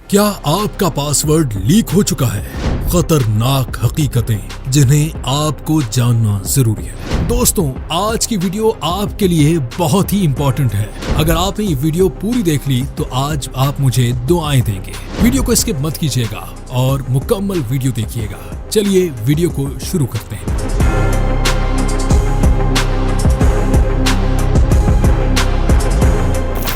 क्या आपका password leak हो चुका है? खतरनाक हकीकतें जिन्हें आपको जानना जरूरी है। दोस्तों, आज की वीडियो आपके लिए बहुत ही इंपॉर्टेंट है। अगर आपने ये वीडियो पूरी देख ली तो आज आप मुझे दुआएं देंगे। वीडियो को स्किप मत कीजिएगा और मुकम्मल वीडियो देखिएगा। चलिए वीडियो को शुरू करते हैं।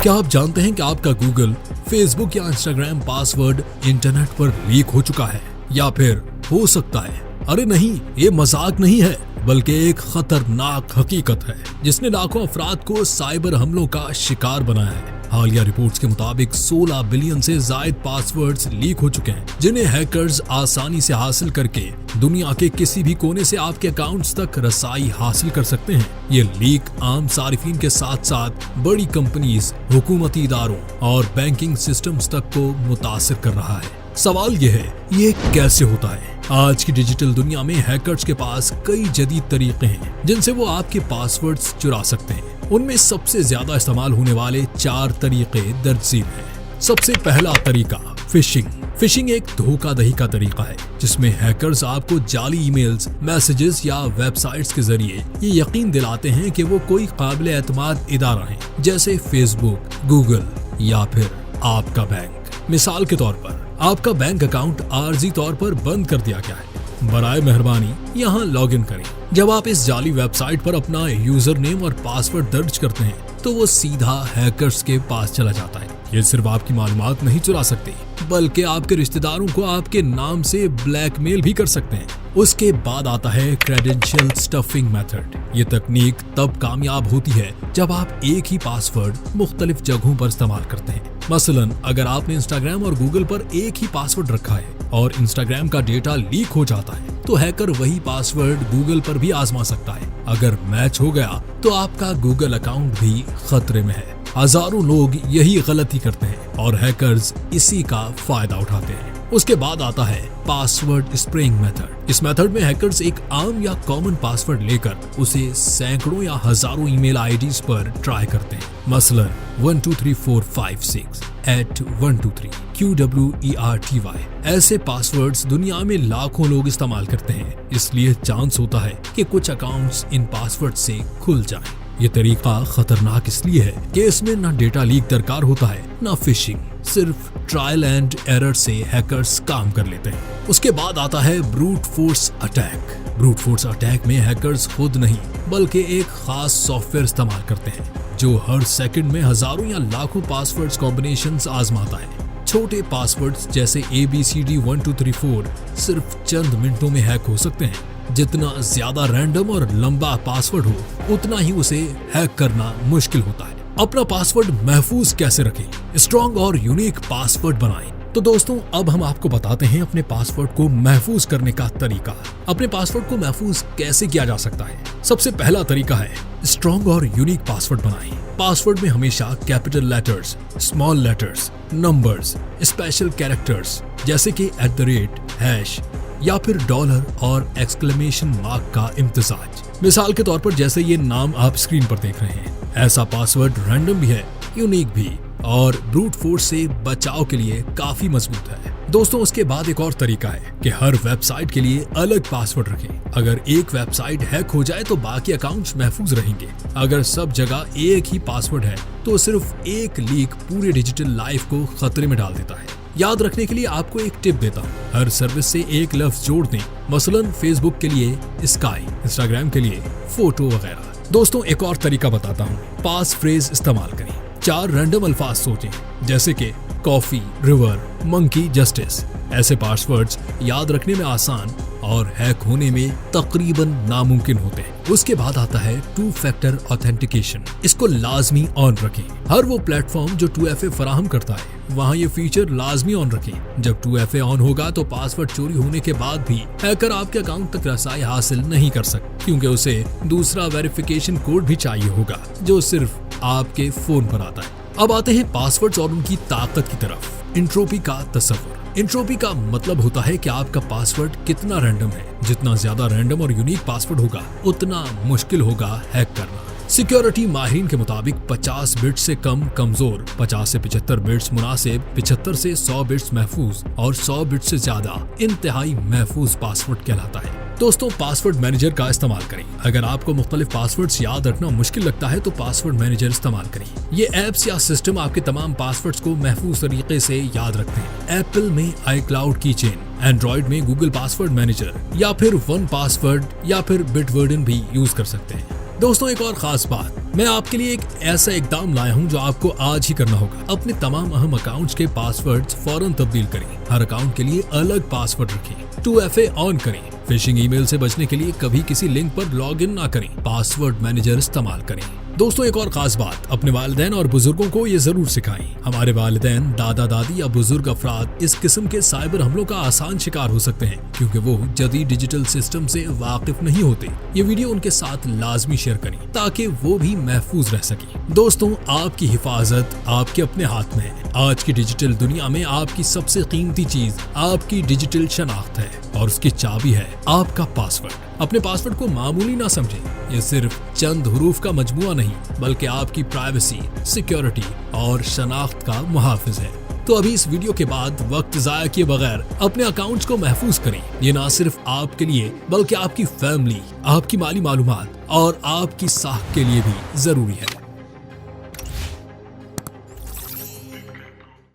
क्या आप जानते हैं कि आपका गूगल, फेसबुक या इंस्टाग्राम पासवर्ड इंटरनेट पर लीक हो चुका है? या फिर हो सकता है, अरे नहीं, ये मजाक नहीं है बल्कि एक खतरनाक हकीकत है जिसने लाखों अफराद को साइबर हमलों का शिकार बनाया है। हालिया रिपोर्ट्स के मुताबिक 16 बिलियन से जायद पासवर्ड्स लीक हो चुके हैं, जिन्हें हैकर्स आसानी से हासिल करके दुनिया के किसी भी कोने से आपके अकाउंट्स तक रसाई हासिल कर सकते हैं। ये लीक आम सारिफिन के साथ साथ बड़ी कंपनीज, हुकूमती इदारों और बैंकिंग सिस्टम्स तक को मुतासिर कर रहा है। सवाल ये है, ये कैसे होता है? आज की डिजिटल दुनिया में हैकर्स के पास कई जदीद तरीके हैं जिनसे वो आपके पासवर्ड्स चुरा सकते हैं। उनमें सबसे ज्यादा इस्तेमाल होने वाले 4 तरीके दर्जसील हैं। सबसे पहला तरीका फिशिंग। फिशिंग एक धोखाधड़ी का तरीका है जिसमें हैकर्स आपको जाली ईमेल्स, मैसेजेस या वेबसाइट्स के जरिए ये यकीन दिलाते हैं कि वो कोई काबिल एतमाद इदारा है, जैसे फेसबुक, गूगल या फिर आपका बैंक। मिसाल के तौर पर आपका बैंक अकाउंट आर्जी तौर पर बंद कर दिया गया है, बराए मेहरबानी यहाँ लॉग इन करें। जब आप इस जाली वेबसाइट पर अपना यूजर नेम और पासवर्ड दर्ज करते हैं तो वो सीधा हैकर्स के पास चला जाता है। ये सिर्फ आपकी मालूमात नहीं चुरा सकते बल्कि आपके रिश्तेदारों को आपके नाम से ब्लैकमेल भी कर सकते हैं। उसके बाद आता है क्रेडेंशियल स्टफिंग मेथड। ये तकनीक तब कामयाब होती है जब आप एक ही पासवर्ड मुख्तलिफ जगहों पर इस्तेमाल करते हैं। मसलन अगर आपने इंस्टाग्राम और गूगल पर एक ही पासवर्ड रखा है और इंस्टाग्राम का डेटा लीक हो जाता है तो हैकर वही पासवर्ड गूगल पर भी आजमा सकता है। अगर मैच हो गया तो आपका गूगल अकाउंट भी खतरे में है। हजारों लोग यही गलती करते हैं और हैकर्स इसी का फायदा उठाते हैं। उसके बाद आता है पासवर्ड स्प्रेइंग मेथड। इस मेथड में हैकर्स एक आम या कॉमन पासवर्ड लेकर उसे सैकड़ों या हजारों ईमेल आईडीज पर ट्राई करते हैं। मसलन 123456@123 QWERTY। ऐसे पासवर्ड्स दुनिया में लाखों लोग इस्तेमाल करते हैं, इसलिए चांस होता है कि कुछ अकाउंट्स इन पासवर्ड से खुल जाएं। ये तरीका खतरनाक इसलिए है कि इसमें ना डेटा लीक दरकार होता है ना फिशिंग, सिर्फ ट्रायल एंड एरर से हैकर्स काम कर लेते हैं। उसके बाद आता है brute force attack. Brute force attack में हैकर्स खुद नहीं बल्कि एक खास सॉफ्टवेयर इस्तेमाल करते हैं जो हर सेकंड में हजारों या लाखों पासवर्ड्स कॉम्बिनेशंस आजमाता है। छोटे पासवर्ड्स जैसे ABCD1234 सिर्फ चंद मिनटों में हैक हो सकते हैं। जितना ज्यादा रैंडम और लंबा पासवर्ड हो उतना ही उसे हैक करना मुश्किल होता है। अपना पासवर्ड महफूज कैसे रखें? स्ट्रॉन्ग और यूनिक पासवर्ड बनाएं। तो दोस्तों, अब हम आपको बताते हैं अपने पासवर्ड को महफूज करने का तरीका। अपने पासवर्ड को महफूज कैसे किया जा सकता है? सबसे पहला तरीका है स्ट्रॉन्ग और यूनिक पासवर्ड बनाएं। पासवर्ड में हमेशा capital letters, small letters, numbers, special characters जैसे कि @ हैश या फिर डॉलर और एक्सक्लेमेशन मार्क का इम्तिजाज। मिसाल के तौर पर जैसे ये नाम आप स्क्रीन पर देख रहे हैं, ऐसा पासवर्ड रैंडम भी है, यूनिक भी और ब्रूट फोर्स से बचाव के लिए काफी मजबूत है। दोस्तों, उसके बाद एक और तरीका है कि हर वेबसाइट के लिए अलग पासवर्ड रखें। अगर एक वेबसाइट हैक हो जाए तो बाकी अकाउंट्स महफूज रहेंगे। अगर सब जगह एक ही पासवर्ड है तो सिर्फ एक लीक पूरे डिजिटल लाइफ को खतरे में डाल देता है। याद रखने के लिए आपको एक टिप देता हूँ, हर सर्विस से एक लफ्ज जोड़ दें। मसलन फेसबुक के लिए स्काई, इंस्टाग्राम के लिए फोटो वगैरह। दोस्तों, एक और तरीका बताता हूँ, पास फ्रेज इस्तेमाल करें। 4 रैंडम अल्फाज सोचें जैसे कि कॉफी, रिवर, मंकी, जस्टिस। ऐसे पासवर्ड्स याद रखने में आसान और हैक होने में तकरीबन नामुमकिन होते हैं। उसके बाद आता है 2 फैक्टर ऑथेंटिकेशन। इसको लाजमी ऑन रखें। हर वो प्लेटफॉर्म जो 2FA फराहम करता है वहाँ ये फीचर लाजमी ऑन रखें। जब 2FA ऑन होगा तो पासवर्ड चोरी होने के बाद भी हैकर आपके अकाउंट तक रसाई हासिल नहीं कर सकते, क्योंकि उसे दूसरा वेरिफिकेशन कोड भी चाहिए होगा जो सिर्फ आपके फोन पर आता है। अब आते हैं पासवर्ड्स और उनकी ताकत की तरफ। एंट्रोपी का तस्वुर। एंट्रोपी का मतलब होता है कि आपका पासवर्ड कितना रैंडम है। जितना ज्यादा रैंडम और यूनिक पासवर्ड होगा उतना मुश्किल होगा हैक करना। सिक्योरिटी माहिरीन के मुताबिक 50 बिट्स से कम कमजोर, 50 से 75 बिट्स मुनासिब, 75 से 100 बिट्स महफूज और 100 बिट्स से ज्यादा इंतहाई महफूज पासवर्ड कहलाता है। दोस्तों, पासवर्ड मैनेजर का इस्तेमाल करें। अगर आपको मुख्तलिफ पासवर्ड्स याद रखना मुश्किल लगता है तो पासवर्ड मैनेजर इस्तेमाल करें। ये एप्स या सिस्टम आपके तमाम पासवर्ड्स को महफूज तरीके से याद रखते हैं। एप्पल में iCloud कीचेन, एंड्रॉइड में गूगल पासवर्ड मैनेजर या फिर वन पासवर्ड या फिर बिटवर्डन भी यूज कर सकते हैं। दोस्तों, एक और खास बात, मैं आपके लिए एक ऐसा इकदाम लाया हूं जो आपको आज ही करना होगा। अपने तमाम अहम अकाउंट्स के पासवर्ड्स फौरन तब्दील करें। हर अकाउंट के लिए अलग पासवर्ड रखें। 2FA ऑन करें। फिशिंग ईमेल से बचने के लिए कभी किसी लिंक पर लॉग इन ना करें। पासवर्ड मैनेजर इस्तेमाल करें। दोस्तों, एक और खास बात, अपने वालिदैन और बुजुर्गों को ये जरूर सिखाएं। हमारे वालिदैन, दादा दादी या बुजुर्ग अफराद इस किस्म के साइबर हमलों का आसान शिकार हो सकते हैं क्योंकि वो जदीद डिजिटल सिस्टम से वाकिफ नहीं होते। ये वीडियो उनके साथ लाजमी शेयर करें ताकि वो भी महफूज रह सके। दोस्तों, आपकी हिफाजत आपके अपने हाथ में है। आज की डिजिटल दुनिया में आपकी सबसे कीमती चीज आपकी डिजिटल शनाख्त है और उसकी चाबी है आपका पासवर्ड। अपने पासवर्ड को मामूली ना समझें। ये सिर्फ चंद हुरूफ का मजमुआ नहीं बल्कि आपकी प्राइवेसी, सिक्योरिटी और शनाख्त का मुहाफिज है। तो अभी इस वीडियो के बाद वक्त जाया किए बगैर अपने अकाउंट्स को महफूज करें। ये ना सिर्फ आपके लिए बल्कि आपकी फैमिली, आपकी माली मालूमात और आपकी साख के लिए भी जरूरी है।